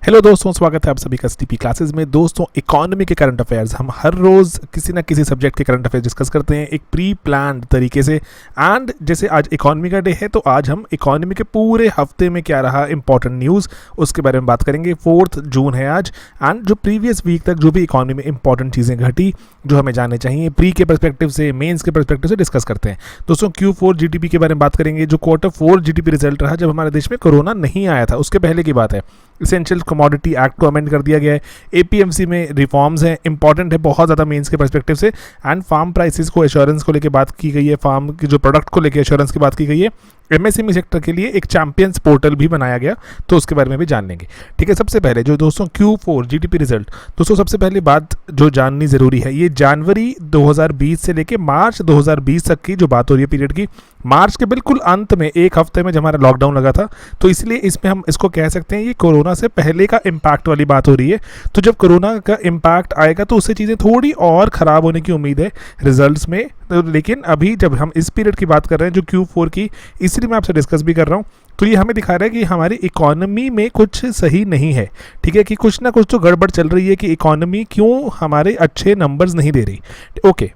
Hello दोस्तों, स्वागत है आप सभी का एसटीपी क्लासेस में। दोस्तों, इकोनॉमी के करंट अफेयर्स हम हर रोज़ किसी ना किसी सब्जेक्ट के करंट अफेयर्स डिस्कस करते हैं एक प्री प्लान्ड तरीके से। एंड जैसे आज इकोनॉमी का डे है तो आज हम इकोनॉमी के पूरे हफ्ते में क्या रहा इंपॉर्टेंट न्यूज़ उसके बारे में बात करेंगे। 4 जून है आज। एंड जो प्रीवियस वीक तक जो भी इकोनॉमी में इंपॉर्टेंट चीज़ें घटी जो हमें जानने चाहिए प्री के परस्पेक्टिव से, मेंस के परस्पेक्टिव से डिस्कस करते हैं। दोस्तों, Q4 जीडीपी के बारे में बात करेंगे। जो Q4 जीडीपी रिजल्ट रहा जब हमारे देश में कोरोना नहीं आया था, उसके पहले की बात है। इसेंशियल कमोडिटी एक्ट को अमेंड कर दिया गया है। एपीएमसी में रिफॉर्म्स हैं, इंपॉर्टेंट है बहुत ज़्यादा मेंस के पर्सपेक्टिव से। एंड फार्म प्राइसेस को एश्योरेंस को लेकर बात की गई है, फार्म की जो प्रोडक्ट को लेकर एश्योरेंस की बात की गई है। एमएसएमई सेक्टर के लिए एक चैंपियंस पोर्टल भी बनाया गया, तो उसके बारे में भी जान लेंगे। ठीक है, सबसे पहले जो दोस्तों Q4 जीडीपी रिजल्ट, दोस्तों सबसे पहली बात जो जाननी ज़रूरी है, ये जनवरी 2020 से लेके मार्च 2020 तक की जो बात हो रही है पीरियड की। मार्च के बिल्कुल अंत में एक हफ्ते में जब हमारा लॉकडाउन लगा था, तो इसलिए इसमें हम इसको कह सकते हैं ये कोरोना से पहले का इम्पैक्ट वाली बात हो रही है। तो जब कोरोना का इम्पैक्ट आएगा तो उससे चीज़ें थोड़ी और ख़राब होने की उम्मीद है रिजल्ट्स में। तो लेकिन अभी जब हम इस पीरियड की बात कर रहे हैं जो Q4 की, इसलिए मैं आपसे डिस्कस भी कर रहा हूँ, तो ये हमें दिखा रहा है कि हमारी इकोनॉमी में कुछ सही नहीं है। ठीक है, कि कुछ ना कुछ तो गड़बड़ चल रही है कि इकोनॉमी क्यों हमारे अच्छे नंबर्स नहीं दे रही। ओके,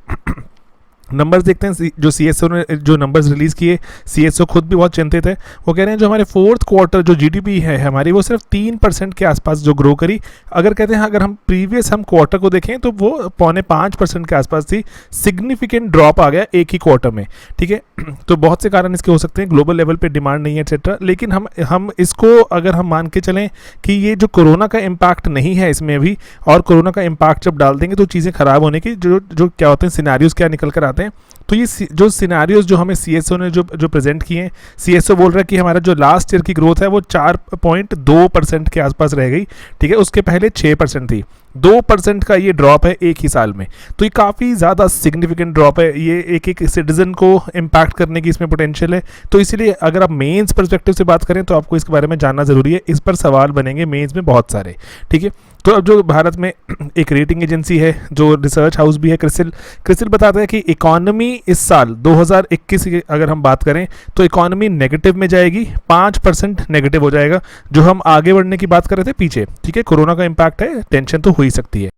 नंबर्स देखते हैं। जो सीएसओ ने जो नंबर्स रिलीज़ किए, सीएसओ खुद भी बहुत चिंतित है। वो कह रहे हैं जो हमारे 4th क्वार्टर जो जीडीपी है हमारी, वो सिर्फ 3% के आसपास जो ग्रो करी। अगर कहते हैं अगर हम प्रीवियस क्वार्टर को देखें तो वो 4.5% के आसपास थी। सिग्निफिकेंट ड्रॉप आ गया एक ही क्वार्टर में। ठीक है, तो बहुत से कारण इसके हो सकते हैं, ग्लोबल लेवल पे डिमांड नहीं है एक्सेट्रा। लेकिन हम इसको अगर हम मान के चलें कि ये जो कोरोना का इम्पैक्ट नहीं है इसमें अभी, और कोरोना का इम्पैक्ट जब डाल देंगे तो चीज़ें ख़राब होने की जो क्या होते हैं सिनेरियोज क्या निकल कर आते हैं। तो ये जो सिनेरियोज जो हमें सीएसओ ने जो प्रेजेंट किए हैं, सीएसओ बोल रहा है कि हमारा जो लास्ट ईयर की ग्रोथ है वो 4.2% के आसपास रह गई। ठीक है, उसके पहले 6% थी। 2% का ये ड्रॉप है एक ही साल में, तो ये काफ़ी ज़्यादा सिग्निफिकेंट ड्रॉप है। ये एक सिटीजन को इम्पैक्ट करने की इसमें पोटेंशियल है। तो इसीलिए अगर आप मेंस पर्सपेक्टिव से बात करें तो आपको इसके बारे में जानना ज़रूरी है। इस पर सवाल बनेंगे मेंस में बहुत सारे। ठीक है, तो अब जो भारत में एक रेटिंग एजेंसी है, जो रिसर्च हाउस भी है, क्रिसिल बताता है कि इकोनॉमी इस साल 2021 की अगर हम बात करें तो इकोनॉमी नेगेटिव में जाएगी, 5% नेगेटिव हो जाएगा। जो हम आगे बढ़ने की बात कर रहे थे पीछे, ठीक है, कोरोना का इम्पैक्ट है, टेंशन तो हो ही सकती है।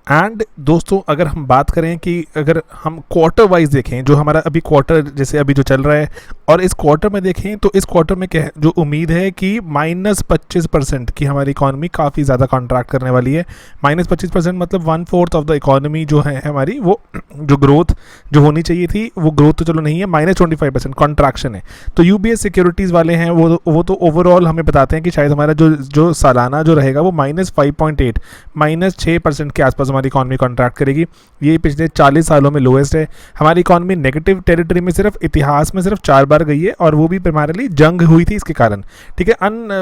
एंड दोस्तों, अगर हम बात करें कि अगर हम क्वार्टर वाइज देखें, जो हमारा अभी क्वार्टर जैसे अभी जो चल रहा है, और इस क्वार्टर में देखें तो इस क्वार्टर में क्या है, जो उम्मीद है कि -25% की हमारी इकॉनमी काफ़ी ज़्यादा कॉन्ट्रैक्ट करने वाली है। -25% मतलब 1/4 ऑफ द इकॉनमी जो है हमारी, वो जो ग्रोथ जो होनी चाहिए थी वो ग्रोथ तो चलो नहीं है, -25% कॉन्ट्रैक्शन है। तो यूबीएस सिक्योरिटीज़ वाले हैं वो तो ओवरऑल हमें बताते हैं कि शायद हमारा जो सालाना जो रहेगा वो -5.8 -6% के आसपास हमारी इकॉनमी कॉन्ट्रैक्ट करेगी। ये पिछले 40 सालों में लोएस्ट है। हमारी इकॉनमी नेगेटिव टेरिटरी में सिर्फ इतिहास में सिर्फ 4 बार गई है, और वो भी प्राइमरीली जंग हुई थी इसके कारण। ठीक है,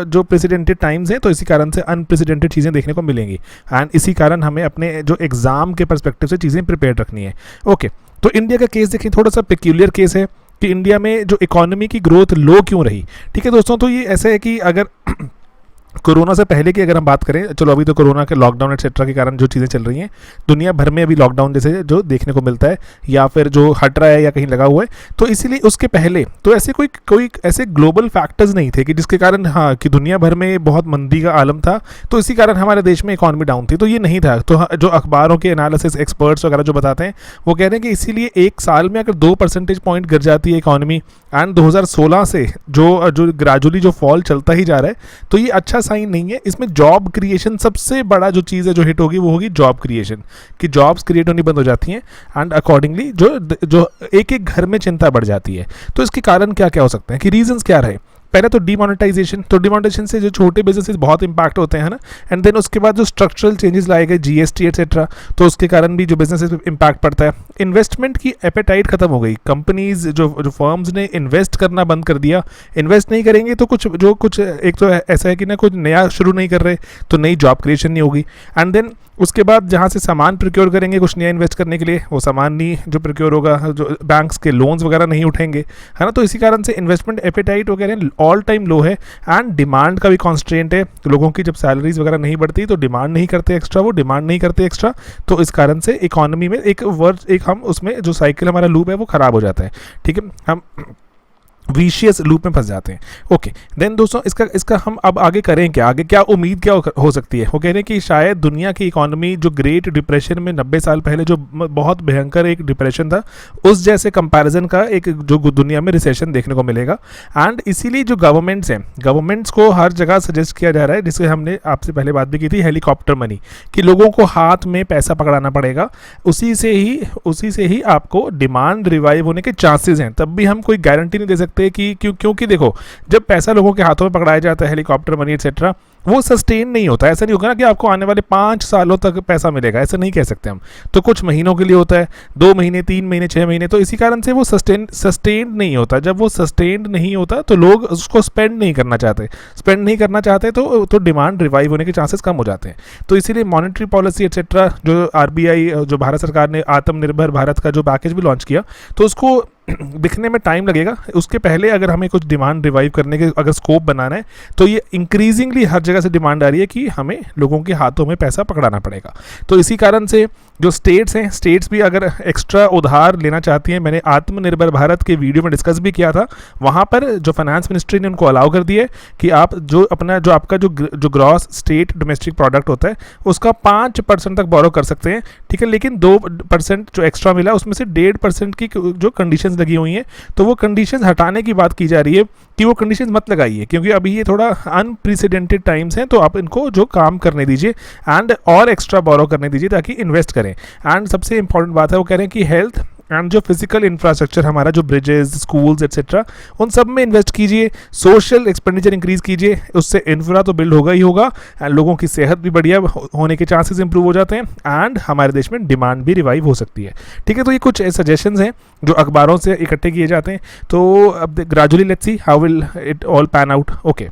जो प्रेसिडेंटेड टाइम्स है, तो इसी कारण से अनप्रेसिडेंटेड चीज़ें देखने को मिलेंगी। एंड इसी कारण हमें अपने जो एग्ज़ाम के पर्सपेक्टिव से चीज़ें प्रिपेयर रखनी है। ओके, तो इंडिया का केस देखें, थोड़ा सा पेक्यूलियर केस है कि इंडिया में जो इकॉनमी की ग्रोथ लो क्यों रही। ठीक है दोस्तों, तो ये ऐसा है कि अगर कोरोना से पहले की अगर हम बात करें, चलो अभी तो कोरोना के लॉकडाउन एक्सेट्रा के कारण जो चीज़ें चल रही हैं दुनिया भर में, अभी लॉकडाउन जैसे जो देखने को मिलता है या फिर जो हट रहा है या कहीं लगा हुआ है, तो इसीलिए उसके पहले तो ऐसे कोई ऐसे ग्लोबल फैक्टर्स नहीं थे कि जिसके कारण हाँ कि दुनिया भर में बहुत मंदी का आलम था, तो इसी कारण हमारे देश में इकॉनमी डाउन थी। तो ये नहीं था। तो जो अखबारों के एनालिसिस एक्सपर्ट्स वगैरह जो बताते हैं वो कह रहे हैं कि इसीलिए एक साल में अगर 2 परसेंटेज पॉइंट गिर जाती है इकॉनमी, एंड 2016 से जो ग्रेजुअली जो फॉल चलता ही जा रहा है, तो ये अच्छा साइन नहीं है। इसमें जॉब क्रिएशन सबसे बड़ा जो चीज़ है जो हिट होगी वो होगी जॉब क्रिएशन, कि जॉब्स क्रिएट होनी बंद हो जाती हैं, एंड अकॉर्डिंगली जो एक घर में चिंता बढ़ जाती है। तो इसके कारण क्या क्या हो सकते हैं, कि रीजंस क्या रहे। पहले तो डिमोनेटाइजेशन, तो डिमोनेटाइजेशन से जो छोटे बिजनेसेस बहुत इंपैक्ट होते हैं ना, एंड देन उसके बाद जो स्ट्रक्चरल चेंजेस लाए गए, जीएसटी एक्सेट्रा, तो उसके कारण भी जो बिजनेसेस पे इंपैक्ट पड़ता है। इन्वेस्टमेंट की एपेटाइट खत्म हो गई, कंपनीज जो फर्म्स ने इन्वेस्ट करना बंद कर दिया। इन्वेस्ट नहीं करेंगे तो कुछ एक तो ऐसा है कि ना कुछ नया शुरू नहीं कर रहे, तो नई जॉब क्रिएशन नहीं होगी। एंड देन उसके बाद जहाँ से सामान प्रोक्योर करेंगे कुछ नया इन्वेस्ट करने के लिए, वो सामान नहीं जो प्रोक्योर होगा, जो बैंक्स के लोन्स वगैरह नहीं उठेंगे, है ना। तो इसी कारण से इन्वेस्टमेंट एपेटाइट वगैरह ऑल टाइम लो है, एंड डिमांड का भी कॉन्स्ट्रेंट है। लोगों की जब सैलरीज वगैरह नहीं बढ़ती तो डिमांड नहीं करते एक्स्ट्रा, वो डिमांड नहीं करते एक्स्ट्रा, तो इस कारण से इकोनॉमी में एक हम उसमें जो साइकिल हमारा लूप है वो ख़राब हो जाता है। ठीक है, हम विशियस लूप में फंस जाते हैं। ओके देन दोस्तों इसका हम अब आगे करें क्या, आगे क्या उम्मीद क्या हो सकती है। वो कह रहे हैं कि शायद दुनिया की इकोनॉमी जो ग्रेट डिप्रेशन में 90 साल पहले जो बहुत भयंकर एक डिप्रेशन था, उस जैसे कंपैरिजन का एक जो दुनिया में रिसेशन देखने को मिलेगा। एंड इसीलिए जो गवर्नमेंट्स हैं, गवर्नमेंट्स को हर जगह सजेस्ट किया जा रहा है, जिससे हमने आपसे पहले बात भी की थी, हेलीकॉप्टर मनी, कि लोगों को हाथ में पैसा पकड़ाना पड़ेगा, उसी से ही आपको डिमांड रिवाइव होने के चांसेस हैं। तब भी हम कोई गारंटी नहीं दे सकते कि क्योंकि देखो, जब पैसा लोगों के हाथों में पकड़ाया जाता है, हेलीकॉप्टर मनी एक्सेट्रा, वो सस्टेन नहीं होता। ऐसा नहीं होगा ना कि आपको आने वाले 5 सालों तक पैसा मिलेगा, ऐसा नहीं कह सकते हम। तो कुछ महीनों के लिए होता है, 2 महीने, 3 महीने, 6 महीने, तो इसी कारण से वो सस्टेन्ड नहीं होता। जब वो सस्टेन्ड नहीं होता तो लोग उसको स्पेंड नहीं करना चाहते, तो डिमांड रिवाइव होने के चांसेस कम हो जाते हैं। तो इसीलिए मॉनेटरी पॉलिसी एक्सेट्रा, जो आरबीआई, जो भारत सरकार ने आत्मनिर्भर भारत का जो पैकेज भी लॉन्च किया, तो उसको दिखने में टाइम लगेगा। उसके पहले अगर हमें कुछ डिमांड रिवाइव करने के अगर स्कोप बनाना है, तो ये इंक्रीजिंगली हर जगह से डिमांड आ रही है कि हमें लोगों के हाथों में पैसा पकड़ाना पड़ेगा। तो इसी कारण से जो स्टेट्स हैं, स्टेट्स भी अगर एक्स्ट्रा उधार लेना चाहती हैं, मैंने आत्मनिर्भर भारत के वीडियो में डिस्कस भी किया था, वहाँ पर जो फाइनेंस मिनिस्ट्री ने उनको अलाउ कर दिया है कि आप जो आपका जो ग्रॉस स्टेट डोमेस्टिक प्रोडक्ट होता है, उसका 5% तक बोरो कर सकते हैं, ठीक है। लेकिन 2% जो एक्स्ट्रा मिला, उसमें से 1.5% की जो कंडीशंस लगी हुई हैं, तो वो कंडीशंस हटाने की बात की जा रही है कि वो कंडीशंस मत लगाइए, क्योंकि अभी ये थोड़ा अनप्रेसिडेंटेड टाइम्स हैं। तो आप इनको जो काम करने दीजिए एंड और एक्स्ट्रा बोरो करने दीजिए ताकि इन्वेस्ट करें। एंड सबसे इंपॉर्टेंट बात है, वो कह रहे हैं कि हेल्थ एंड जो फिजिकल इंफ्रास्ट्रक्चर हमारा, जो ब्रिजेस, स्कूल्स एक्सेट्रा, उन सब में इन्वेस्ट कीजिए, सोशल एक्सपेंडिचर इंक्रीज कीजिए, उससे इंफ्रा तो बिल्ड होगा ही होगा, एंड लोगों की सेहत भी बढ़िया होने के चांसेस इंप्रूव हो जाते हैं, एंड हमारे देश में डिमांड भी रिवाइव हो सकती है, ठीक है। तो ये कुछ सजेशंस हैं जो अखबारों से इकट्ठे किए जाते हैं। तो अब gradually let's see how will it all pan out. Okay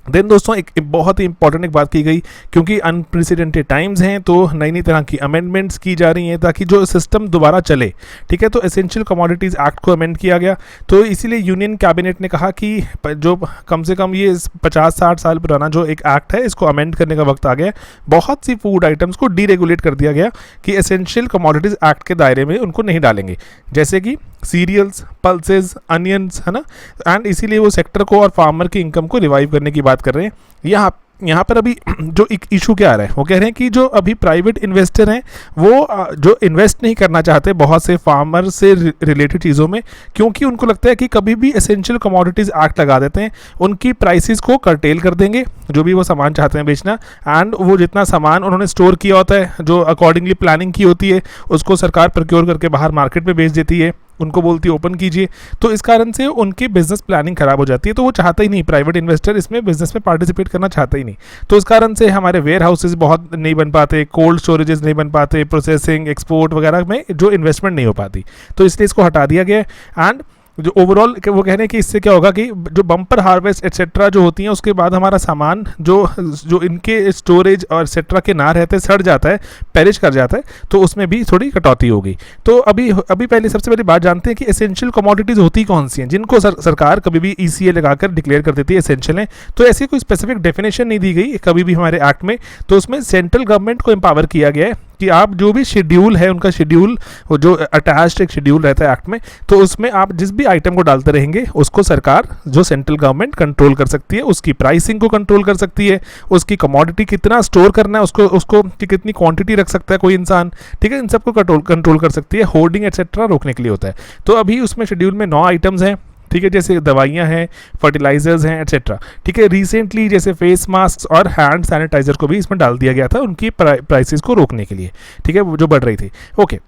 then दोस्तों एक बहुत ही इंपॉर्टेंट एक बात की गई, क्योंकि अनप्रेसिडेंटेड टाइम्स हैं, तो नई नई तरह की अमेंडमेंट्स की जा रही हैं ताकि जो सिस्टम दोबारा चले, ठीक है। तो एसेंशियल कमोडिटीज़ एक्ट को अमेंड किया गया। तो इसीलिए यूनियन कैबिनेट ने कहा कि जो कम से कम ये 50-60 साल पुराना जो एक एक्ट है, इसको अमेंड करने का वक्त आ गया। बहुत सी फूड आइटम्स को डीरेगुलेट कर दिया गया कि एसेंशियल कमोडिटीज़ एक्ट के दायरे में उनको नहीं डालेंगे, जैसे कि सीरियल्स, पल्सेस, अनियंस, है ना। एंड इसीलिए वो सेक्टर को और फार्मर की इनकम को रिवाइव करने की बात कर रहे हैं। यहाँ पर अभी जो एक इशू क्या आ रहा है, वो कह रहे हैं कि जो अभी प्राइवेट इन्वेस्टर हैं, वो जो इन्वेस्ट नहीं करना चाहते बहुत से फार्मर से रिलेटेड चीज़ों में, क्योंकि उनको लगता है कि कभी भी एसेंशियल कमोडिटीज़ एक्ट लगा देते हैं, उनकी प्राइसेस को कर्टेल कर देंगे, जो भी वो सामान चाहते हैं बेचना, एंड वो जितना सामान उन्होंने स्टोर किया होता है, जो अकॉर्डिंगली प्लानिंग की होती है, उसको सरकार प्रोक्योर करके बाहर मार्केट में बेच देती है, उनको बोलती है ओपन कीजिए। तो इस कारण से उनकी बिजनेस प्लानिंग खराब हो जाती है, तो वो चाहता ही नहीं, प्राइवेट इन्वेस्टर इसमें बिजनेस में पार्टिसिपेट करना चाहता ही नहीं। तो इस कारण से हमारे वेयर हाउसेज बहुत नहीं बन पाते, कोल्ड स्टोरेजेस नहीं बन पाते, प्रोसेसिंग, एक्सपोर्ट वगैरह में जो इन्वेस्टमेंट नहीं हो पाती, तो इसलिए इसको हटा दिया गया है। एंड जो ओवरऑल वो कह रहे हैं कि इससे क्या होगा कि जो बम्पर हार्वेस्ट एक्सेट्रा जो होती हैं, उसके बाद हमारा सामान जो इनके स्टोरेज और एक्सेट्रा के ना रहते, सड़ जाता है, पेरिश कर जाता है, तो उसमें भी थोड़ी कटौती होगी। तो अभी सबसे पहले बात जानते हैं कि एसेंशियल कमोडिटीज़ होती कौन सी हैं, जिनको सरकार कभी भी ECA लगाकर डिक्लेयर कर देती है एसेंशियल हैं। तो ऐसी कोई स्पेसिफिक डेफिनेशन नहीं दी गई कभी भी हमारे एक्ट में। तो उसमें सेंट्रल गवर्नमेंट को एम्पावर किया गया है कि आप जो भी शेड्यूल है, उनका शेड्यूल जो अटैच्ड एक शेड्यूल रहता है एक्ट में, तो उसमें आप जिस भी आइटम को डालते रहेंगे, उसको सरकार, जो सेंट्रल गवर्नमेंट, कंट्रोल कर सकती है, उसकी प्राइसिंग को कंट्रोल कर सकती है, उसकी कमोडिटी कितना स्टोर करना है, उसको कि कितनी क्वांटिटी रख सकता है कोई इंसान, ठीक है, इन सबको कंट्रोल कर सकती है। होर्डिंग एक्सेट्रा रोकने के लिए होता है। तो अभी उसमें शेड्यूल में 9 आइटम्स हैं, ठीक है, जैसे दवाइयाँ हैं, फर्टिलाइजर्स हैं, एक्सेट्रा, ठीक है। रिसेंटली जैसे फेस मास्क और हैंड सैनिटाइजर को भी इसमें डाल दिया गया था, उनकी प्राइसेस को रोकने के लिए, ठीक है, जो बढ़ रही थी। ओके,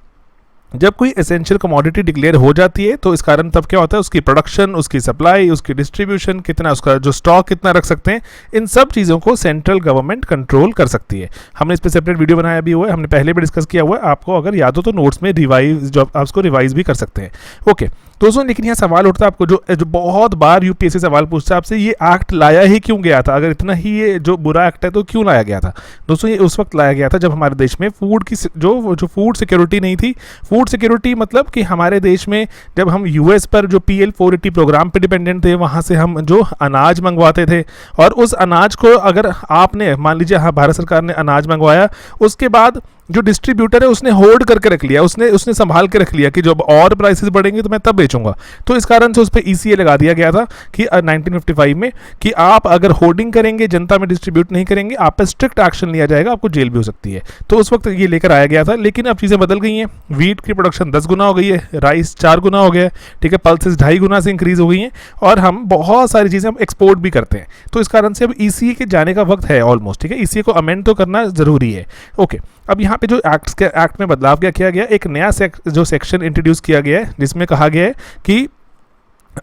जब कोई एसेंशियल कमोडिटी डिक्लेयर हो जाती है, तो इस कारण तब क्या होता है, उसकी प्रोडक्शन, उसकी सप्लाई, उसकी डिस्ट्रीब्यूशन, कितना उसका जो स्टॉक कितना रख सकते हैं, इन सब चीज़ों को सेंट्रल गवर्नमेंट कंट्रोल कर सकती है। हमने इस पर सेपरेट वीडियो बनाया भी हुआ है, हमने पहले भी डिस्कस किया हुआ है, आपको अगर याद हो तो नोट्स में रिवाइज, जो आप उसको रिवाइज भी कर सकते हैं। ओके दोस्तों, लेकिन यहाँ सवाल उठता है आपको, जो बहुत बार UPSC सवाल पूछता है आपसे, ये एक्ट लाया ही क्यों गया था? अगर इतना ही ये जो बुरा एक्ट है तो क्यों लाया गया था? दोस्तों, ये उस वक्त लाया गया था जब हमारे देश में फूड की जो फूड सिक्योरिटी नहीं थी। फूड सिक्योरिटी मतलब कि हमारे देश में जब हम US पर जो PL 480 प्रोग्राम पे डिपेंडेंट थे, वहाँ से हम जो अनाज मंगवाते थे, और उस अनाज को अगर आपने मान लीजिए, हाँ, भारत सरकार ने अनाज मंगवाया, उसके बाद जो डिस्ट्रीब्यूटर है उसने होल्ड करके रख लिया, उसने उसने संभाल के रख लिया कि जब और प्राइसेस बढ़ेंगे तो मैं तब बेचूंगा। तो इस कारण से उस पर ईसीए लगा दिया गया था कि 1955 में कि आप अगर होल्डिंग करेंगे, जनता में डिस्ट्रीब्यूट नहीं करेंगे, आप पे स्ट्रिक्ट एक्शन लिया जाएगा, आपको जेल भी हो सकती है। तो उस वक्त ये लेकर आया गया था। लेकिन अब चीज़ें बदल गई हैं, वीट की प्रोडक्शन 10 गुना हो गई है, राइस 4 गुना हो गया है, ठीक है, पल्सेस 2.5 गुना से इंक्रीज हो गई हैं, और हम बहुत सारी चीज़ें हम एक्सपोर्ट भी करते हैं। तो इस कारण से अब ईसीए के जाने का वक्त है ऑलमोस्ट, ठीक है, ईसीए को अमेंड तो करना ज़रूरी है। ओके, अब यहाँ पे जो एक्ट में बदलाव क्या किया गया, एक नया जो सेक्शन इंट्रोड्यूस किया गया है जिसमें कहा गया है कि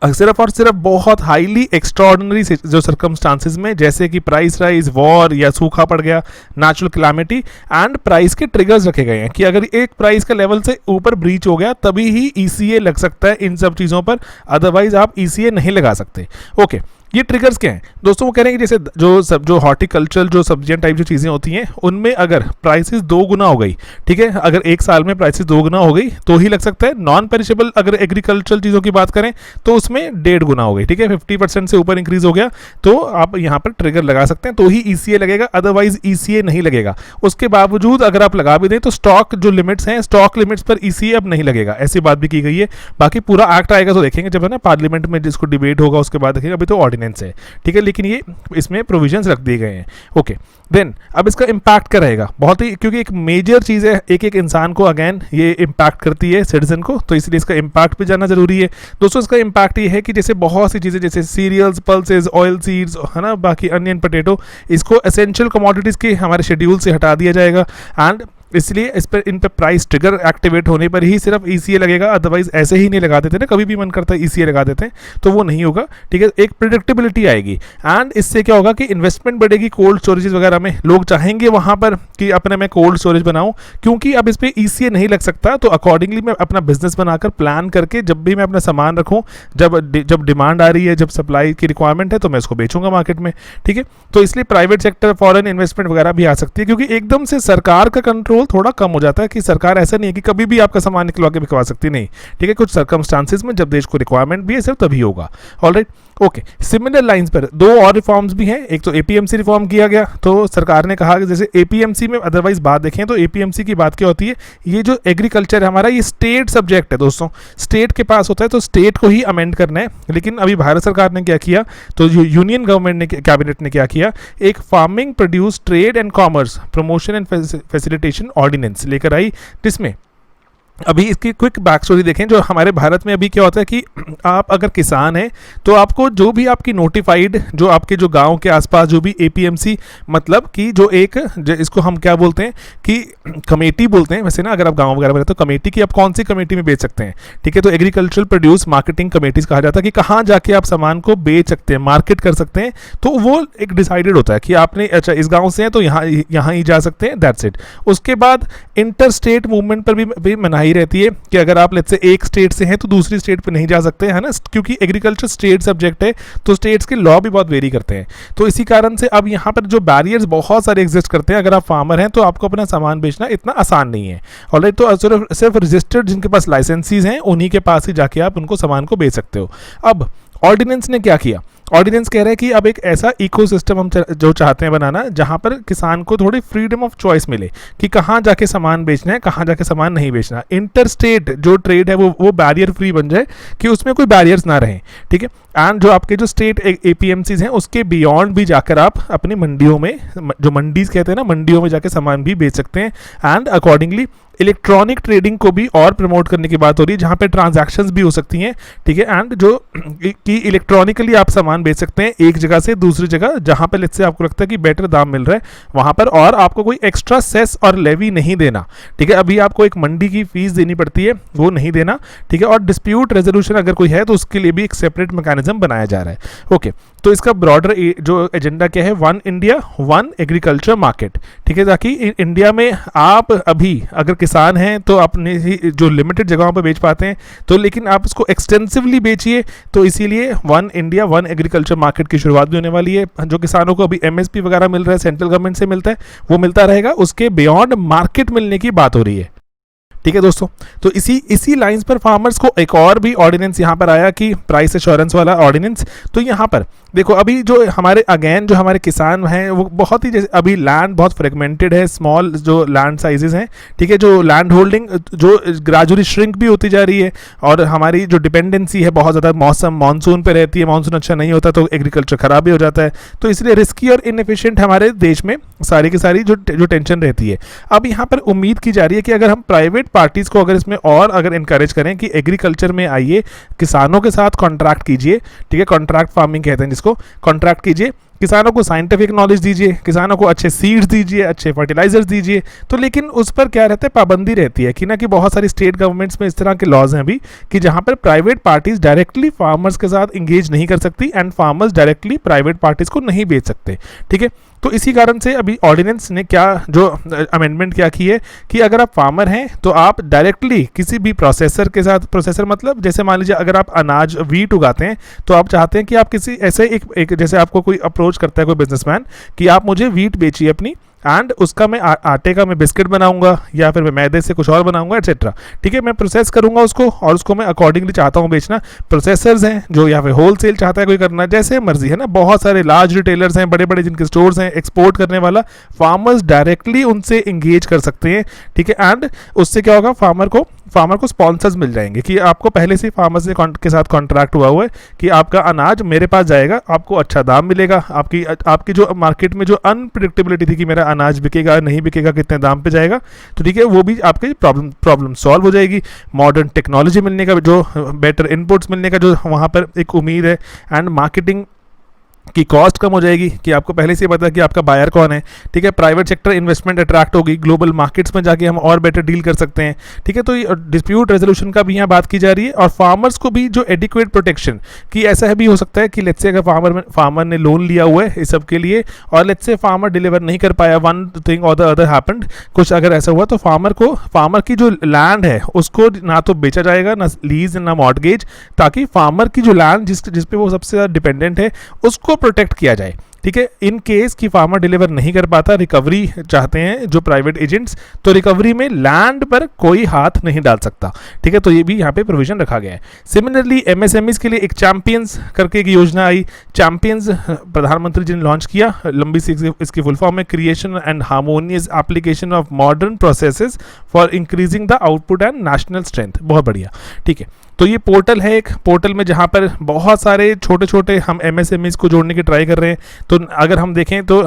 सिर्फ और सिर्फ बहुत हाईली एक्स्ट्रॉर्डनरी जो सर्कमस्टांसिस में, जैसे कि प्राइस राइज, वॉर या सूखा पड़ गया, नेचुरल क्लैमिटी एंड प्राइस के ट्रिगर्स रखे गए हैं कि अगर एक प्राइस का लेवल से ऊपर ब्रीच हो गया तभी ही ईसीए लग सकता है इन सब चीज़ों पर, अदरवाइज आप ईसीए नहीं लगा सकते। ओके, ये ट्रिगर्स क्या हैं दोस्तों? वो कह रहे हैं कि जैसे जो हॉर्टिकल्चर जो सब्जियां टाइप जो चीज़ें होती हैं उनमें अगर प्राइसेस 2 गुना हो गई, ठीक है, अगर एक साल में प्राइसेस 2 गुना हो गई तो ही लग सकता है। नॉन पेरिशेबल अगर एग्रीकल्चरल चीज़ों की बात करें तो उसमें 1.5 गुना हो गई, ठीक है, 50% से ऊपर इंक्रीज हो गया तो आप यहाँ पर ट्रिगर लगा सकते हैं, तो ही ईसीए लगेगा, अदरवाइज ईसीए नहीं लगेगा। उसके बावजूद अगर आप लगा भी दें तो स्टॉक जो लिमिट्स हैं, स्टॉक लिमिट्स पर ईसीए अब नहीं लगेगा, ऐसी बात भी की गई है। बाकी पूरा एक्ट आएगा तो देखेंगे जब है ना पार्लियामेंट में जिसको डिबेट होगा उसके बाद देखेंगे, अभी तो ऑर्डिनेंस है, ठीक है, लेकिन ये इसमें प्रोविजंस रख दिए गए हैं। ओके, देन अब इसका इम्पैक्ट क्या रहेगा, बहुत ही, क्योंकि एक मेजर चीज़ है, एक एक इंसान को अगेन ये इम्पैक्ट करती है सिटीजन को, तो इसलिए इसका इम्पैक्ट भी जानना जरूरी है दोस्तों। इसका इम्पैक्ट ये है कि जैसे बहुत सी चीज़ें जैसे सीरियल्स, पल्सेस, ऑयल सीड्स, है ना, बाकी अनियन, पोटैटो, इसको एसेंशियल कमोडिटीज़ के हमारे शेड्यूल से हटा दिया जाएगा, एंड इसलिए इन पर प्राइस ट्रिगर एक्टिवेट होने पर ही सिर्फ ईसीए लगेगा, अदरवाइज ऐसे ही नहीं लगा देते ना, कभी भी मन करता है ईसीए लगा देते हैं तो वो नहीं होगा, ठीक है। एक प्रिडिक्टेबिलिटी आएगी एंड इससे क्या होगा कि इन्वेस्टमेंट बढ़ेगी कोल्ड स्टोरेजेस वगैरह में, लोग चाहेंगे वहाँ पर कि अपने मैं कोल्ड स्टोरेज बनाऊँ, क्योंकि अब इस पर ईसीए नहीं लग सकता, तो अकॉर्डिंगली मैं अपना बिजनेस बनाकर प्लान करके जब भी मैं अपना सामान रखूँ, जब डिमांड आ रही है, जब सप्लाई की रिक्वायरमेंट है तो मैं इसको बेचूंगा मार्केट में, ठीक है। तो इसलिए प्राइवेट सेक्टर, फॉरेन इन्वेस्टमेंट वगैरह भी आ सकती है, क्योंकि एकदम से सरकार का कंट्रोल थोड़ा कम हो जाता है कि सरकार ऐसा नहीं है कि कभी भी आपका सामान निकलवा के बिकवा सकती, नहीं, ठीक है, कुछ सर्कमस्टांसेस में जब देश को रिक्वायरमेंट भी है सिर्फ तभी होगा। ऑलराइट, ओके, सिमिलर लाइंस पर 2 और रिफॉर्म्स भी हैं। एक तो एपीएमसी रिफॉर्म किया गया, तो सरकार ने कहा कि जैसे एपीएमसी में अदरवाइज बात देखें तो एपीएमसी की बात क्या होती है, ये जो एग्रीकल्चर है हमारा, ये स्टेट सब्जेक्ट है दोस्तों, स्टेट के पास होता है, तो स्टेट को ही अमेंड करना है। लेकिन अभी भारत सरकार ने क्या किया, तो यूनियन गवर्नमेंट ने, कैबिनेट ने क्या किया, एक farming produce trade and commerce promotion and facilitation ordinance लेकर आई, जिसमें अभी इसकी क्विक बैक स्टोरी देखें। जो हमारे भारत में अभी क्या होता है कि आप अगर किसान हैं तो आपको जो भी आपकी नोटिफाइड, जो आपके जो गांव के आसपास जो भी एपीएमसी, मतलब कि जो इसको हम क्या बोलते हैं कि कमेटी बोलते हैं वैसे ना, अगर आप गांव वगैरह में रहते हो, कमेटी की आप कौन सी कमेटी में बेच सकते हैं, ठीक है, तो एग्रीकल्चरल प्रोड्यूस मार्केटिंग कमेटीज कहा जाता है कि कहाँ जाके आप सामान को बेच सकते हैं, मार्केट कर सकते हैं। तो वो एक डिसाइडेड होता है कि आपने अच्छा इस गाँव से है तो यहाँ ही जा सकते हैं, दैट्स इट। उसके बाद इंटर स्टेट मूवमेंट पर भी मनाही रहती है कि अगर आप लेट्स से एक स्टेट से हैं तो दूसरी स्टेट पे नहीं जा सकते, है ना, क्योंकि एग्रीकल्चर स्टेट सब्जेक्ट है, तो स्टेट्स के लॉ भी बहुत वेरी करते हैं। तो इसी कारण से अब यहाँ पर जो बैरियर्स बहुत सारे एग्जिस्ट करते हैं, अगर आप फार्मर हैं तो आपको अपना सामान बेचना इतना आसान नहीं है। ऑलराइट, तो सिर्फ रजिस्टर्ड जिनके पास लाइसेंसीज हैं उन्हीं के पास ही जाके आप उनको सामान को बेच सकते हो। अब ऑर्डिनेंस ने क्या किया, ऑर्डिनेंस कह रहा है कि अब एक ऐसा इकोसिस्टम हम जो चाहते हैं बनाना जहां पर किसान को थोड़ी फ्रीडम ऑफ चॉइस मिले कि कहां जाके सामान बेचना है, कहां जाके सामान नहीं बेचना। इंटर स्टेट जो ट्रेड है वो बैरियर फ्री बन जाए, कि उसमें कोई बैरियर्स ना रहें, ठीक है। एंड जो आपके जो स्टेट एपीएमसीज हैं उसके बियॉन्ड भी जाकर आप अपनी मंडियों में, जो मंडीज कहते हैं ना, मंडियों में जाके सामान भी बेच सकते हैं। एंड अकॉर्डिंगली इलेक्ट्रॉनिक ट्रेडिंग को भी और प्रमोट करने की बात हो रही है, जहाँ पे ट्रांजैक्शंस भी हो सकती हैं, ठीक है। एंड जो कि इलेक्ट्रॉनिकली आप सामान बेच सकते हैं एक जगह से दूसरी जगह, जहाँ पे लेट्स से आपको लगता है कि बेटर दाम मिल रहा है वहाँ पर, और आपको कोई एक्स्ट्रा सेस और लेवी नहीं देना, ठीक है। अभी आपको एक मंडी की फीस देनी पड़ती है, वो नहीं देना, ठीक है। और डिस्प्यूट रेजोल्यूशन अगर कोई है तो उसके लिए भी एक सेपरेट मैकेनिज्म बनाया जा रहा है। ओके, तो इसका ब्रॉडर जो एजेंडा क्या है, 1 इंडिया 1 एग्रीकल्चर मार्केट, ठीक है, ताकि इंडिया में आप अभी अगर किसान हैं तो अपने जो लिमिटेड जगहों पर बेच पाते हैं, तो लेकिन आप उसको एक्सटेंसिवली बेचिए, तो इसीलिए 1 इंडिया 1 एग्रीकल्चर मार्केट की शुरुआत भी होने वाली है। जो किसानों को अभी एमएसपी वगैरह मिल रहा है, सेंट्रल गवर्नमेंट से मिलता है, वो मिलता रहेगा, उसके बियॉन्ड मार्केट मिलने की बात हो रही है। ठीक है दोस्तों। तो इसी लाइंस पर फार्मर्स को एक और भी ऑर्डिनेंस यहाँ पर आया कि प्राइस एश्योरेंस वाला ऑर्डिनेंस। तो यहाँ पर देखो अभी जो हमारे अगेन जो हमारे किसान हैं वो बहुत ही जैसे अभी लैंड बहुत फ्रेगमेंटेड है, स्मॉल जो लैंड साइजेस हैं, ठीक है, जो लैंड होल्डिंग जो ग्रेजुअली श्रिंक भी होती जा रही है, और हमारी जो डिपेंडेंसी है बहुत ज़्यादा मौसम मानसून पे रहती है, मानसून अच्छा नहीं होता तो एग्रीकल्चर खराब भी हो जाता है, तो इसलिए रिस्की और इनएफिशिएंट हमारे देश में सारी की सारी जो टेंशन रहती है। अब यहाँ पर उम्मीद की जा रही है कि अगर हम प्राइवेट पार्टीज़ को अगर इसमें और अगर इनकरेज करें कि एग्रीकल्चर में आइए, किसानों के साथ कॉन्ट्रैक्ट कीजिए, ठीक है, कॉन्ट्रैक्ट फार्मिंग कहते हैं जिसको, कॉन्ट्रैक्ट कीजिए, किसानों को साइंटिफिक नॉलेज दीजिए, किसानों को अच्छे सीड्स दीजिए, अच्छे फर्टिलाइजर्स दीजिए, तो लेकिन उस पर क्या रहता है, पाबंदी रहती है कि ना कि बहुत सारी स्टेट गवर्नमेंट्स में इस तरह के लॉज हैं अभी कि जहां पर प्राइवेट पार्टीज डायरेक्टली फार्मर्स के साथ इंगेज नहीं कर सकती and farmers directly private parties को नहीं बेच सकते, ठीक है। तो इसी कारण से अभी ऑर्डिनेंस ने क्या जो अमेंडमेंट क्या की है कि अगर आप फार्मर हैं तो आप डायरेक्टली किसी भी प्रोसेसर के साथ, प्रोसेसर मतलब जैसे मान लीजिए अगर आप अनाज वीट उगाते हैं तो आप चाहते हैं कि आप किसी ऐसे एक जैसे आपको कोई अप्रोच करता है कोई बिजनेसमैन कि आप मुझे वीट बेचिए अपनी, एंड उसका मैं आटे का मैं बिस्किट बनाऊंगा या फिर मैं मैदे से कुछ और बनाऊंगा एटसेट्रा, ठीक है, मैं प्रोसेस करूंगा उसको और उसको मैं अकॉर्डिंगली चाहता हूं बेचना। प्रोसेसर्स हैं जो या फिर होलसेल चाहता है कोई करना, जैसे मर्जी है ना, बहुत सारे लार्ज रिटेलर्स हैं, बड़े बड़े जिनके स्टोर्स हैं, एक्सपोर्ट करने वाला, फार्मर्स डायरेक्टली उनसे इंगेज कर सकते हैं, ठीक है। एंड उससे क्या होगा, फार्मर को स्पॉन्सर्स मिल जाएंगे कि आपको पहले से फार्मर के साथ कॉन्ट्रैक्ट हुआ है कि आपका अनाज मेरे पास जाएगा, आपको अच्छा दाम मिलेगा, आपकी जो मार्केट में जो अनप्रिडिक्टेबिलिटी थी कि मेरा अनाज बिकेगा नहीं बिकेगा, कितने दाम पे जाएगा, तो ठीक है, वो भी आपकी प्रॉब्लम सॉल्व हो जाएगी। मॉडर्न टेक्नोलॉजी मिलने का, जो बेटर इनपुट्स मिलने का जो वहाँ पर एक उम्मीद है, एंड मार्केटिंग की कॉस्ट कम हो जाएगी कि आपको पहले से पता है कि आपका बायर कौन है, ठीक है। प्राइवेट सेक्टर इन्वेस्टमेंट अट्रैक्ट होगी, ग्लोबल मार्केट्स में जाके हम और बेटर डील कर सकते हैं, ठीक है। तो ये डिस्प्यूट रेजोल्यूशन का भी यहाँ बात की जा रही है, और फार्मर्स को भी जो एडिक्वेट प्रोटेक्शन कि ऐसा भी हो सकता है कि लेट्स से अगर फार्मर ने लोन लिया हुआ है इस सब के लिए और लेट्स से फार्मर डिलीवर नहीं कर पाया, वन थिंग और द अदर हैपेंड, कुछ अगर ऐसा हुआ तो फार्मर की जो लैंड है उसको ना तो बेचा जाएगा, ना लीज ना मॉर्टगेज, ताकि फार्मर की जो लैंड जिस पे वो सबसे ज़्यादा डिपेंडेंट है उसको प्रोटेक्ट किया जाए, ठीक है। इन केस कि फार्मर डिलीवर नहीं कर पाता, रिकवरी चाहते हैं जो प्राइवेट एजेंट्स, तो रिकवरी में लैंड पर कोई हाथ नहीं डाल सकता, ठीक है। तो ये भी यहाँ पे प्रोविजन रखा गया है। सिमिलरली एमएसएमईज के लिए एक चैंपियंस करके एक योजना आई, चैंपियंस प्रधानमंत्री जी ने लॉन्च किया, लंबी सी इसकी फुल फॉर्म है creation and harmonious application of modern processes for increasing the output and national strength. बहुत बढ़िया, ठीक है। तो ये पोर्टल है, एक पोर्टल में जहाँ पर बहुत सारे छोटे छोटे हम एमएसएमईज को जोड़ने की ट्राई कर रहे हैं। तो अगर हम देखें तो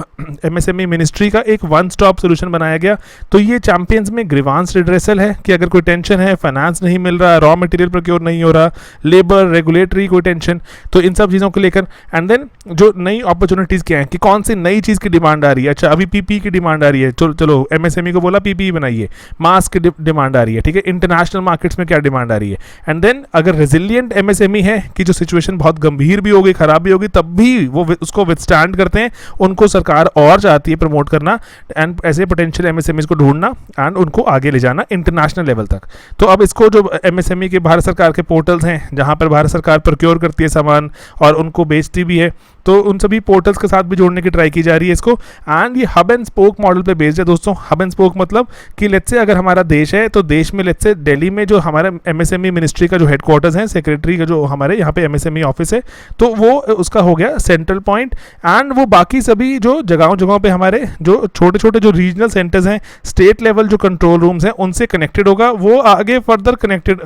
एमएसएमई मिनिस्ट्री का एक वन स्टॉप सोल्यूशन बनाया गया। तो ये चैंपियंस में ग्रीवांस रिड्रेसल है कि अगर कोई टेंशन है, फाइनेंस नहीं मिल रहा, रॉ मटेरियल प्रोक्योर नहीं हो रहा, लेबर रेगुलेटरी कोई टेंशन, तो इन सब चीज़ों को लेकर, एंड देन जो नई अपॉर्चुनिटीज़ क्या हैं कि कौन सी नई चीज़ की डिमांड आ रही है। अच्छा, अभी पीपी की डिमांड आ रही है, चलो एमएसएमई को बोला पीपी बनाइए, मास्क की डिमांड आ रही है, ठीक है, इंटरनेशनल मार्केट्स में क्या डिमांड आ रही है। एंड देन अगर रेजिलियंट एमएसएमई है कि जो सिचुएशन बहुत गंभीर भी होगी, खराब भी होगी, तब भी वो उसको विथस्टैंड करते हैं, उनको सरकार और चाहती है प्रमोट करना एंड ऐसे पोटेंशियल एमएसएमईज को ढूंढना एंड उनको आगे ले जाना इंटरनेशनल लेवल तक। तो अब इसको जो एमएसएमई के भारत सरकार के पोर्टल्स हैं जहां पर भारत सरकार प्रोक्योर करती है सामान और उनको बेचती भी है, तो उन सभी पोर्टल्स के साथ भी जोड़ने की ट्राई की जा रही है इसको। एंड ये हब एंड स्पोक मॉडल पे बेस्ड है दोस्तों। हब एंड स्पोक मतलब कि लेट्स से अगर हमारा देश है तो देश में लेट्स से दिल्ली में जो हमारा एमएसएमई मिनिस्ट्री का जो हेडक्वार्टर्स है, सेक्रेटरी का जो हमारे यहाँ पे एमएसएमई ऑफिस है, तो वो उसका हो गया सेंट्रल पॉइंट। एंड वो बाकी सभी जो जगहों पे हमारे जो छोटे छोटे जो रीजनल सेंटर्स हैं, स्टेट लेवल जो कंट्रोल रूम्स हैं, उनसे कनेक्टेड होगा, वो आगे फर्दर कनेक्टेड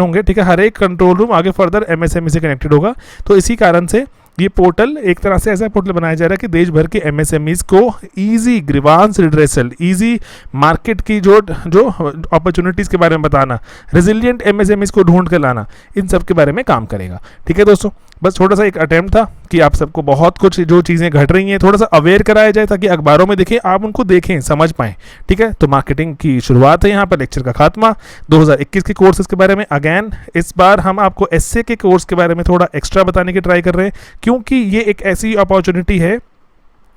होंगे, ठीक है। हर एक कंट्रोल रूम आगे फर्दर एमएसएमई से कनेक्टेड होगा। तो इसी कारण से ये पोर्टल एक तरह से ऐसा पोर्टल बनाया जा रहा है कि देश भर के एमएसएमईज को easy grievance redressal, easy market की जो अपॉर्चुनिटीज़ के बारे में बताना, रेजिलियंट एमएसएमईज को ढूंढ कर लाना, इन सब के बारे में काम करेगा, ठीक है दोस्तों। बस छोटा सा एक अटेम्प्ट था कि आप सबको बहुत कुछ जो चीज़ें घट रही हैं थोड़ा सा अवेयर कराया जाए ताकि अखबारों में देखें, आप उनको देखें, समझ पाएँ, ठीक है। तो मार्केटिंग की शुरुआत है यहाँ पर, लेक्चर का खात्मा 2021 के कोर्सेज के बारे में। अगेन इस बार हम आपको एसए के कोर्स के बारे में थोड़ा एक्स्ट्रा बताने की ट्राई कर रहे हैं, क्योंकि ये एक ऐसी अपॉर्चुनिटी है,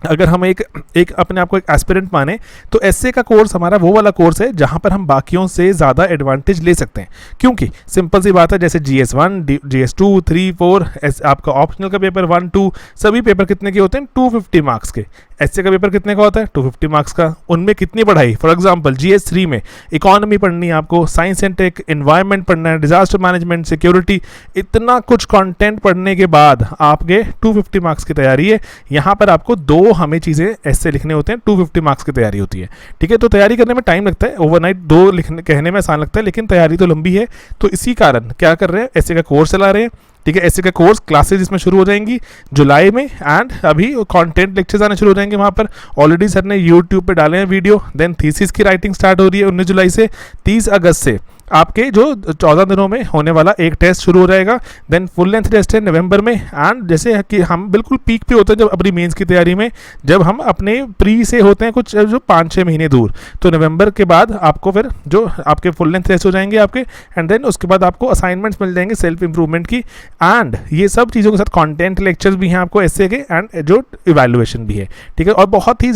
अगर हम एक अपने आप को एक एस्पिरेंट माने तो एसए का कोर्स हमारा वो वाला कोर्स है जहां पर हम बाकियों से ज़्यादा एडवांटेज ले सकते हैं। क्योंकि सिंपल सी बात है, जैसे GS1, GS2, 3, 4 आपका ऑप्शनल का पेपर 1, 2 सभी पेपर कितने के होते हैं, 250 मार्क्स के। एसए का पेपर कितने का होता है? 250 मार्क्स का। उनमें कितनी पढ़ाई? फॉर एग्जांपल जीएस 3 में इकोनॉमी पढ़नी है आपको, साइंस एंड टेक, एनवायरनमेंट पढ़ना है, डिजास्टर मैनेजमेंट, सिक्योरिटी, इतना कुछ कंटेंट पढ़ने के बाद आपके 250 मार्क्स की तैयारी है। यहाँ पर आपको 2 हमें चीज़ें एसए लिखने होते हैं, 250 मार्क्स की तैयारी होती है। ठीक है, तो तैयारी करने में टाइम लगता है, ओवरनाइट 2 लिखने कहने में आसान लगता है, लेकिन तैयारी तो लंबी है। तो इसी कारण क्या कर रहे हैं, एसए का कोर्स चला रहे हैं। ठीक है, एसए का कोर्स क्लासेज इसमें शुरू हो जाएंगी जुलाई में, एंड अभी कंटेंट लेक्चर्स आने शुरू हो जाएंगे वहाँ पर। ऑलरेडी सर ने यूट्यूब पे डाले हैं वीडियो। देन थीसिस की राइटिंग स्टार्ट हो रही है 19 जुलाई से। 30 अगस्त से आपके जो 14 दिनों में होने वाला एक टेस्ट शुरू हो जाएगा। देन फुल लेंथ टेस्ट है नवंबर में। एंड जैसे कि हम बिल्कुल पीक पे होते हैं जब अपनी मेंस की तैयारी में, जब हम अपने प्री से होते हैं कुछ जो 5-6 महीने दूर, तो नवंबर के बाद आपको फिर जो आपके फुल लेंथ टेस्ट हो जाएंगे आपके, एंड देन उसके बाद आपको असाइनमेंट्स मिल जाएंगे सेल्फ इंप्रूवमेंट की। एंड ये सब चीज़ों के साथ कॉन्टेंट लेक्चर्स भी हैं आपको एसए के, एंड जो इवैल्यूएशन भी है। ठीक है, और बहुत ही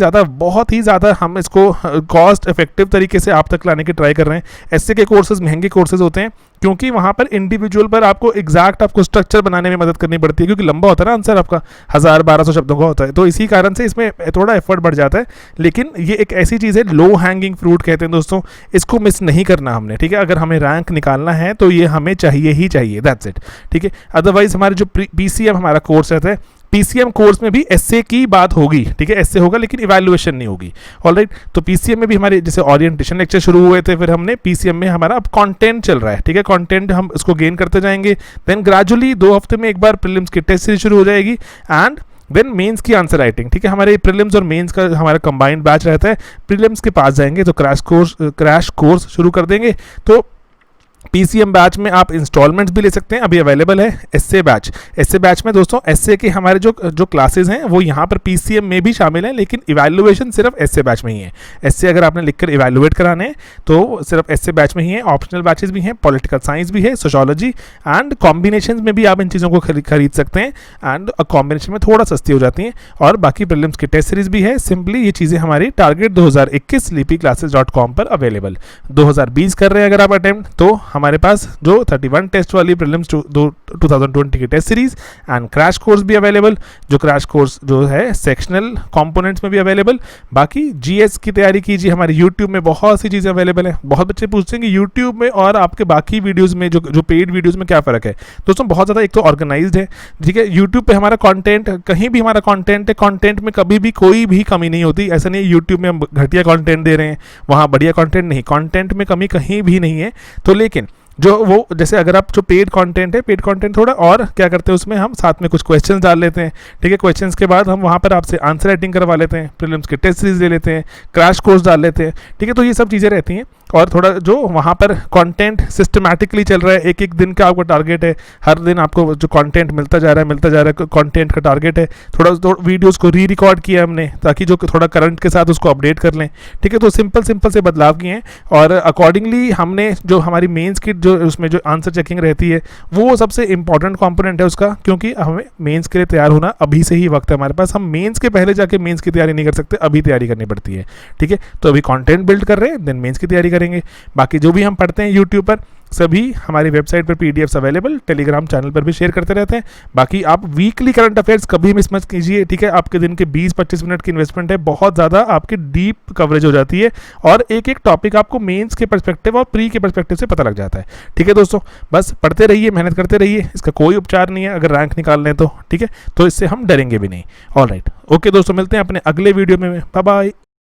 ज़्यादा हम इसको कॉस्ट इफेक्टिव तरीके से आप तक लाने की ट्राई कर रहे हैं। एसए के कोर्सेज महंगे कोर्सेज होते हैं, क्योंकि वहाँ पर इंडिविजुअल पर आपको आपको स्ट्रक्चर बनाने में मदद करनी पड़ती है, क्योंकि लंबा होता है ना आंसर आपका, 1000-1200 शब्दों का होता है। तो इसी कारण से इसमें थोड़ा एफर्ट बढ़ जाता है। लेकिन ये एक ऐसी चीज़ है, लो हैंगिंग फ्रूट कहते हैं दोस्तों, इसको मिस नहीं करना हमने। ठीक है, अगर हमें रैंक निकालना है तो ये हमें चाहिए ही चाहिए, दैट्स इट। ठीक है, अदरवाइज हमारे जो पीसीएम हमारा कोर्स रहता है, पीसीएम कोर्स में भी एसए की बात होगी। ठीक है, एसए होगा लेकिन इवैल्यूएशन नहीं होगी। ऑलराइट, तो पीसीएम में भी हमारे जैसे ओरिएंटेशन लेक्चर शुरू हुए थे, फिर हमने पीसीएम में हमारा अब कंटेंट चल रहा है। ठीक है, कंटेंट हम उसको गेन करते जाएंगे। देन ग्रेजुअली 2 हफ्ते में एक बार प्रीलिम्स की टेस्ट सीरीज शुरू हो जाएगी, एंड देन मेंस की आंसर राइटिंग। ठीक है, हमारे प्रीलिम्स और मेंस का हमारा कंबाइंड बैच रहता है। प्रीलिम्स के पास जाएंगे तो क्रैश कोर्स शुरू कर देंगे। तो पीसीएम बैच में आप इंस्टॉलमेंट्स भी ले सकते हैं, अभी अवेलेबल है। एसए बैच में दोस्तों एसए के हमारे जो क्लासेस हैं वो यहाँ पर पीसीएम में भी शामिल हैं, लेकिन इवैल्यूएशन सिर्फ एसए बैच में ही है। एसए अगर आपने लिखकर इवैल्यूएट कराने हैं तो सिर्फ एसए बैच में ही है। ऑप्शनल बैचेस भी हैं, पॉलिटिकल साइंस भी है, सोशोलॉजी, एंड कॉम्बिनेशन में भी आप इन चीज़ों को खरीद सकते हैं, एंड कॉम्बिनेशन में थोड़ा सस्ती हो जाती हैं। और बाकी प्रीलिम्स की टेस्ट सीरीज भी है। सिंपली ये चीज़ें हमारी टारगेट 2021 sleepyclasses.com पर अवेलेबल। 2020 कर रहे हैं अगर आप अटेम्प्ट, तो हमारे पास जो 31 टेस्ट वाली प्रीलिम्स 2020 की test series and crash course भी अवेलेबल। जो क्रैश कोर्स जो है सेक्शनल कंपोनेंट्स में भी अवेलेबल। बाकी जीएस की तैयारी कीजिए, हमारे यूट्यूब में बहुत सी चीज़ें अवेलेबल हैं। बहुत बच्चे पूछते हैं कि यूट्यूब में और आपके बाकी वीडियोस में जो पेड वीडियोस में क्या फ़र्क है। दोस्तों बहुत ज़्यादा एक तो ऑर्गेनाइज्ड है। ठीक है, यूट्यूब पे हमारा कंटेंट कहीं भी हमारा कंटेंट है, कंटेंट में कभी भी कोई भी कमी नहीं होती। ऐसा नहीं है यूट्यूब में हम घटिया कंटेंट दे रहे हैं, वहाँ बढ़िया कंटेंट नहीं, कंटेंट में कमी कहीं भी नहीं है। तो लेकिन जो वो जैसे अगर आप जो पेड कंटेंट है, पेड कंटेंट थोड़ा और क्या करते हैं उसमें हम साथ में कुछ क्वेश्चंस डाल लेते हैं। ठीक है, क्वेश्चंस के बाद हम वहाँ पर आपसे आंसर राइटिंग करवा लेते हैं, प्रीलिम्स के टेस्ट सीरीज ले लेते हैं, क्रैश कोर्स डाल लेते हैं। ठीक है, तो ये सब चीज़ें रहती हैं। और थोड़ा जो वहाँ पर कंटेंट सिस्टमैटिकली चल रहा है, एक दिन का आपका टारगेट है, हर दिन आपको जो कंटेंट मिलता जा रहा है कंटेंट का टारगेट है। थोड़ा वीडियोस को रिकॉर्ड किया हमने ताकि जो थोड़ा करंट के साथ उसको अपडेट कर लें। ठीक है, तो सिंपल से बदलाव किए हैं, और अकॉर्डिंगली हमने जो हमारी मेंस की जो उसमें जो आंसर चेकिंग रहती है वो सबसे इंपॉर्टेंट कंपोनेंट है उसका, क्योंकि हमें मेंस के लिए तैयार होना अभी से ही वक्त है हमारे पास। हम मेंस के पहले जाके मेंस की तैयारी नहीं कर सकते, अभी तैयारी करनी पड़ती है। ठीक है, तो अभी कंटेंट बिल्ड कर रहे हैं, देन मेंस की तैयारी करेंगे। बाकी जो भी हम पढ़ते हैं यूट्यूब पर सभी हमारी वेबसाइट पर पीडीएफ्स अवेलेबल, टेलीग्राम चैनल पर भी शेयर करते रहते हैं। बाकी आप वीकली करंट अफेयर्स कभी मिस मत कीजिए। ठीक है, आपके दिन के 20-25 मिनट की इन्वेस्टमेंट है, बहुत ज़्यादा आपकी डीप कवरेज हो जाती है, और एक एक टॉपिक आपको मेंस के पर्सपेक्टिव और प्री के पर्सपेक्टिव से पता लग जाता है। ठीक है दोस्तों, बस पढ़ते रहिए, मेहनत करते रहिए, इसका कोई उपचार नहीं है अगर रैंक निकाल लें तो। ठीक है, तो इससे हम डरेंगे भी नहीं। ऑलराइट, ओके दोस्तों, मिलते हैं अपने अगले वीडियो में। Bye bye.